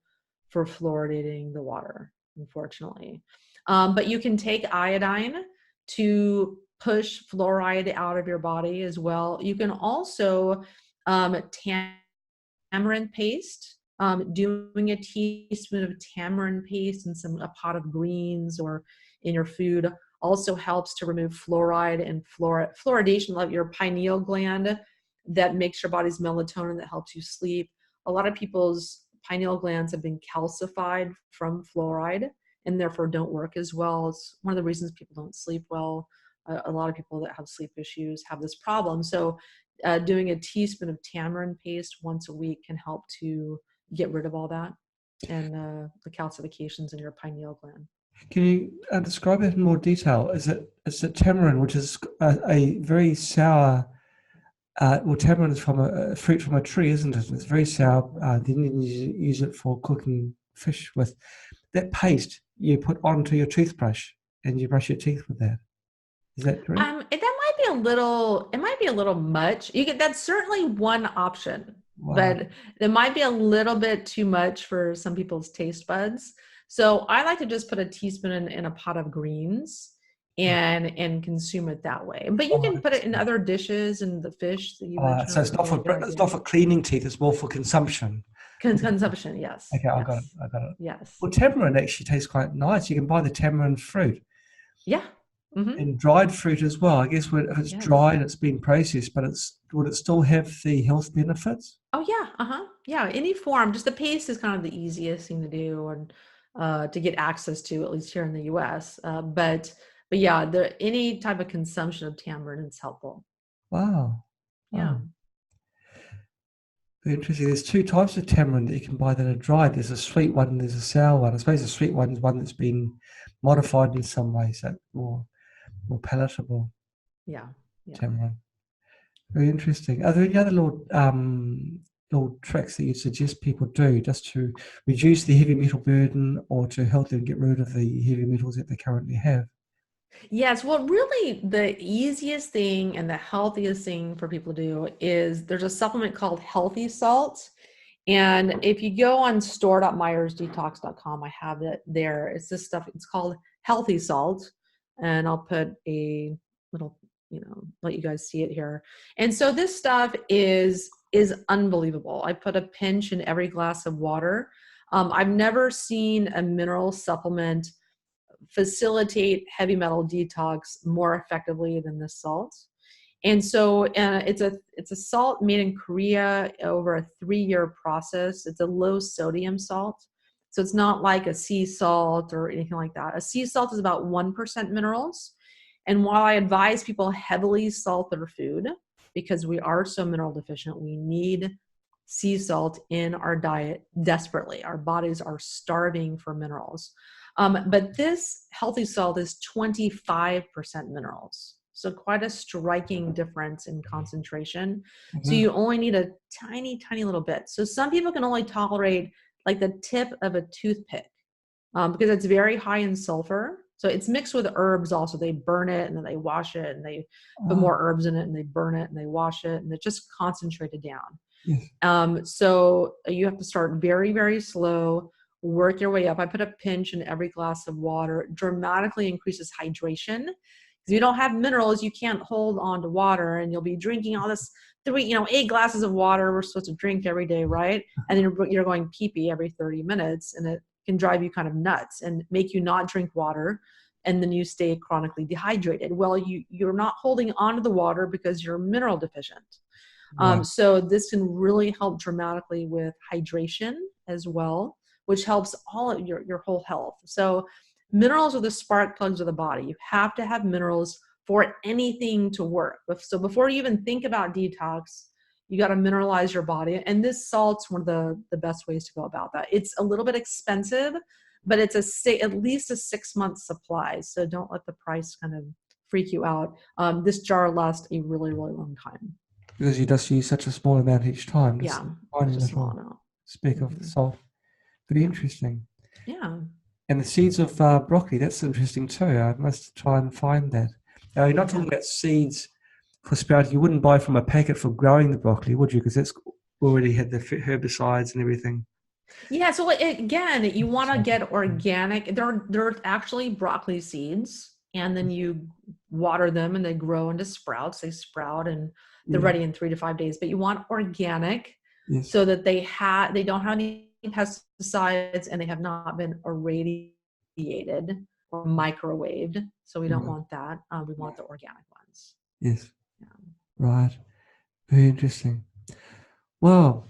for fluoridating the water, unfortunately. But you can take iodine to push fluoride out of your body as well. You can also tamarind paste. Doing a teaspoon of tamarind paste in a pot of greens or in your food also helps to remove fluoride and fluoridation of your pineal gland that makes your body's melatonin that helps you sleep. A lot of people's pineal glands have been calcified from fluoride and therefore don't work as well. It's one of the reasons people don't sleep well. A lot of people that have sleep issues have this problem. So doing a teaspoon of tamarind paste once a week can help to get rid of all that and the calcifications in your pineal gland. Can you describe it in more detail? Is it tamarind, which is a very sour? Well, tamarind is from a fruit from a tree, isn't it? It's very sour. Then you use it for cooking fish with. That paste you put onto your toothbrush and you brush your teeth with that. Is that correct? That might be a little. It might be a little much. That's certainly one option. Wow. but it might be a little bit too much for some people's taste buds. So I like to just put a teaspoon in a pot of greens and consume it that way. But you Oh, can put it in other dishes, and the fish that you mentioned so was it's a not really for good it's idea. not for cleaning teeth. It's more for consumption. Consumption, yes, Okay, I got it. yes, I got it. yes, Well, tamarind actually tastes quite nice. You can buy the tamarind fruit yeah, mm-hmm. and dried fruit as well. I guess if it's Yes. dried, it's been processed, but would it still have the health benefits? Oh yeah, uh-huh. Yeah, any form. Just the paste is kind of the easiest thing to do and to get access to, at least here in the US. But yeah, any type of consumption of tamarind is helpful. Yeah. Wow. Very interesting. There's two types of tamarind that you can buy that are dried. There's a sweet one and there's a sour one. I suppose the sweet one is one that's been modified in some way, so more palatable Yeah. Yeah. tamarind. Very interesting. Are there any other little tricks that you suggest people do just to reduce the heavy metal burden or to help them get rid of the heavy metals that they currently have? Yes, well, really, the easiest thing and the healthiest thing for people to do is there's a supplement called Healthy Salt. And if you go on store.myersdetox.com, I have it there. It's this stuff, it's called Healthy Salt. And I'll put a little, let you guys see it here. And so this stuff is unbelievable. I put a pinch in every glass of water. I've never seen a mineral supplement facilitate heavy metal detox more effectively than this salt. And so it's a salt made in Korea over a 3-year process. It's a low sodium salt. So it's not like a sea salt or anything like that. A sea salt is about 1% minerals. And while I advise people heavily salt their food because we are so mineral deficient, we need sea salt in our diet desperately. Our bodies are starving for minerals. But this healthy salt is 25% minerals. So quite a striking difference in concentration. So Mhm. you only need a tiny, tiny little bit. So some people can only tolerate like the tip of a toothpick because it's very high in sulfur. So it's mixed with herbs also. They burn it and then they wash it and they put Ah, more herbs in it and they burn it and they wash it and it's just concentrated down. yes. So you have to start very, very slow, work your way up. I put a pinch in every glass of water, dramatically increases hydration. If you don't have minerals, you can't hold on to water and you'll be drinking all this 8 glasses of water we're supposed to drink every day, right? And then you're going pee-pee every 30 minutes and it can drive you kind of nuts and make you not drink water. And then you stay chronically dehydrated. Well, you're not holding on to the water because you're mineral deficient. Right. So this can really help dramatically with hydration as well, which helps all of your whole health. So minerals are the spark plugs of the body. You have to have minerals for anything to work. So before you even think about detox, you got to mineralize your body. And this salt's one of the best ways to go about that. It's a little bit expensive, but it's at least a 6-month supply. So don't let the price kind of freak you out. This jar lasts a really, really long time. Because you just use such a small amount each time, just Yeah, a tiny such a small little amount. speck of the salt. Very Yeah. interesting. Yeah. And the seeds of broccoli, that's interesting too. I must try and find that. Now, you're not talking about seeds for sprouting. You wouldn't buy from a packet for growing the broccoli, would you? Because that's already had the herbicides and everything. Yeah. So again, you want to get organic. They're actually broccoli seeds, and then you water them, and they grow into sprouts. They sprout, and they're Yeah. ready in 3 to 5 days. But you want organic, Yes. so that they don't have any pesticides, and they have not been irradiated or microwaved. So we don't want that. We want the organic ones. Yes. Yeah. Right. Very interesting. Well,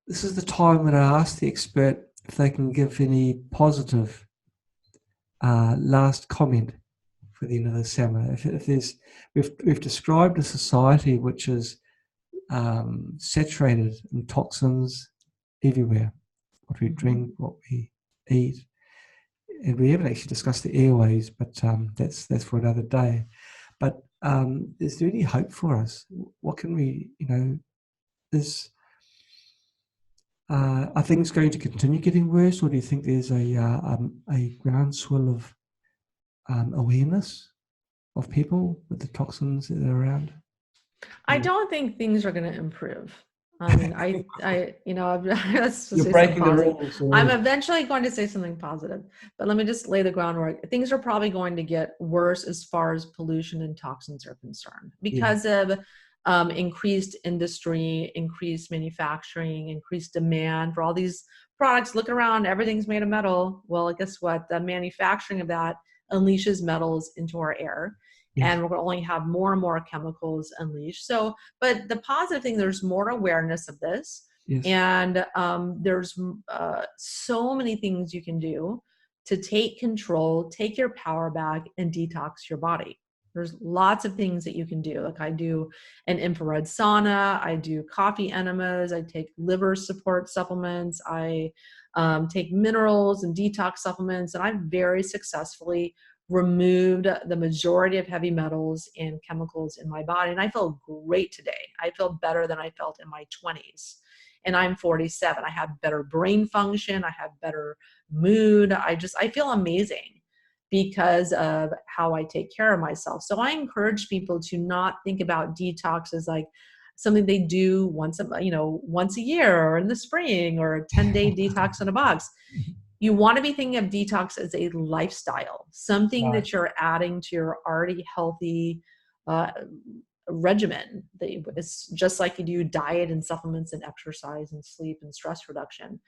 this is the time when I ask the expert if they can give any positive last comment for the end of the summer. If there's, we've described a society which is saturated in toxins everywhere. What we drink, what we eat, and we haven't actually discussed the airways, but that's for another day. But is there any hope for us? What can we, are things going to continue getting worse, or do you think there's a groundswell of awareness of people with the toxins that are around? I don't think things are going to improve. I mean, let's just You're say something breaking the positive. rules I'm already. eventually going to say something positive, but let me just lay the groundwork. Things are probably going to get worse as far as pollution and toxins are concerned Yeah. because of increased industry, increased manufacturing, increased demand for all these products. Look around, everything's made of metal. Well, guess what? The manufacturing of that unleashes metals into our air. Yes. And we're going to only have more and more chemicals unleashed. So, but the positive thing, there's more awareness of this. Yes. And there's so many things you can do to take control, take your power back, and detox your body. There's lots of things that you can do. Like I do an infrared sauna, I do coffee enemas, I take liver support supplements, I take minerals and detox supplements, and I've very successfully removed the majority of heavy metals and chemicals in my body. And I feel great today. I feel better than I felt in my 20s. And I'm 47. I have better brain function. I have better mood. I feel amazing because of how I take care of myself. So I encourage people to not think about detox as like something they do once a year or in the spring or a 10-day detox in a box. You want to be thinking of detox as a lifestyle, something Right. that you're adding to your already healthy uh, regimen. It's just like you do diet and supplements and exercise and sleep and stress reduction.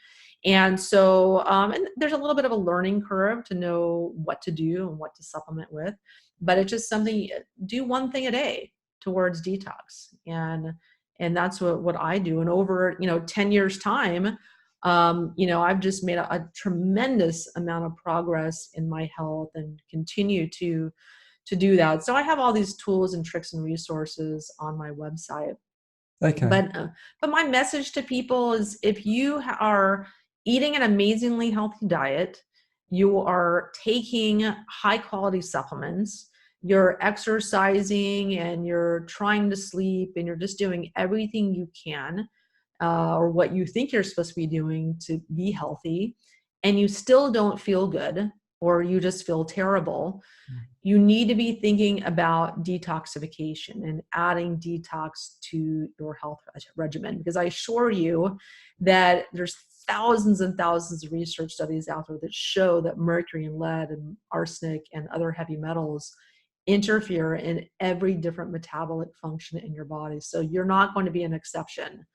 And so, and there's a little bit of a learning curve to know what to do and what to supplement with, but it's just something, do one thing a day towards detox. And that's what I do. And over, 10 years time, I've just made a tremendous amount of progress in my health and continue to do that. So I have all these tools and tricks and resources on my website. Okay. But my message to people is if you are eating an amazingly healthy diet, you are taking high quality supplements, you're exercising and you're trying to sleep and you're just doing everything you can or what you think you're supposed to be doing to be healthy, and you still don't feel good or you just feel terrible, you need to be thinking about detoxification and adding detox to your health regimen, because I assure you that there's thousands and thousands of research studies out there that show that mercury and lead and arsenic and other heavy metals interfere in every different metabolic function in your body. So you're not going to be an exception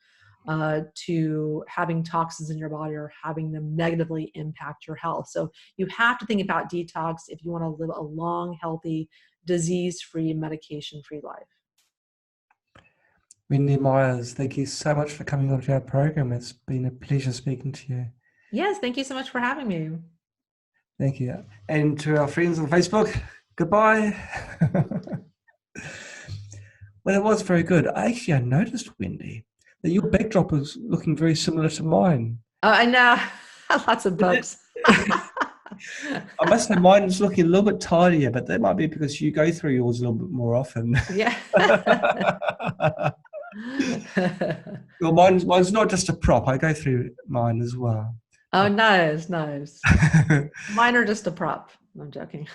to having toxins in your body or having them negatively impact your health. So you have to think about detox if you want to live a long, healthy, disease-free, medication-free life. Wendy Myers, thank you so much for coming onto our program. It's been a pleasure speaking to you. Yes, thank you so much for having me. Thank you. And to our friends on Facebook, goodbye. Well, it was very good. I noticed, Wendy, that your backdrop is looking very similar to mine. Oh, I know. Lots of bugs. I must say mine is looking a little bit tidier, but that might be because you go through yours a little bit more often. Yeah. Well, mine's not just a prop. I go through mine as well. Oh, nice. Mine are just a prop. I'm joking.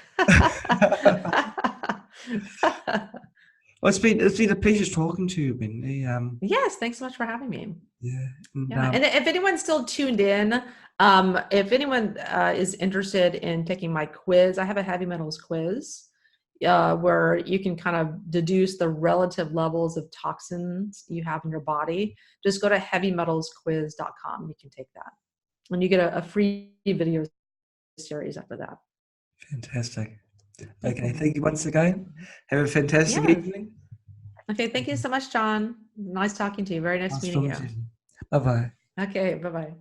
Well, it's been a pleasure talking to you, Wendy. Yes, thanks so much for having me. Yeah. And if anyone's still tuned in, if anyone is interested in taking my quiz, I have a heavy metals quiz where you can kind of deduce the relative levels of toxins you have in your body. Just go to heavymetalsquiz.com. You can take that. And you get a free video series after that. Fantastic. Okay, thank you once again. Have a fantastic evening. Okay, thank you so much, John. Nice talking to you. Very nice meeting you. Bye-bye. Okay, bye-bye.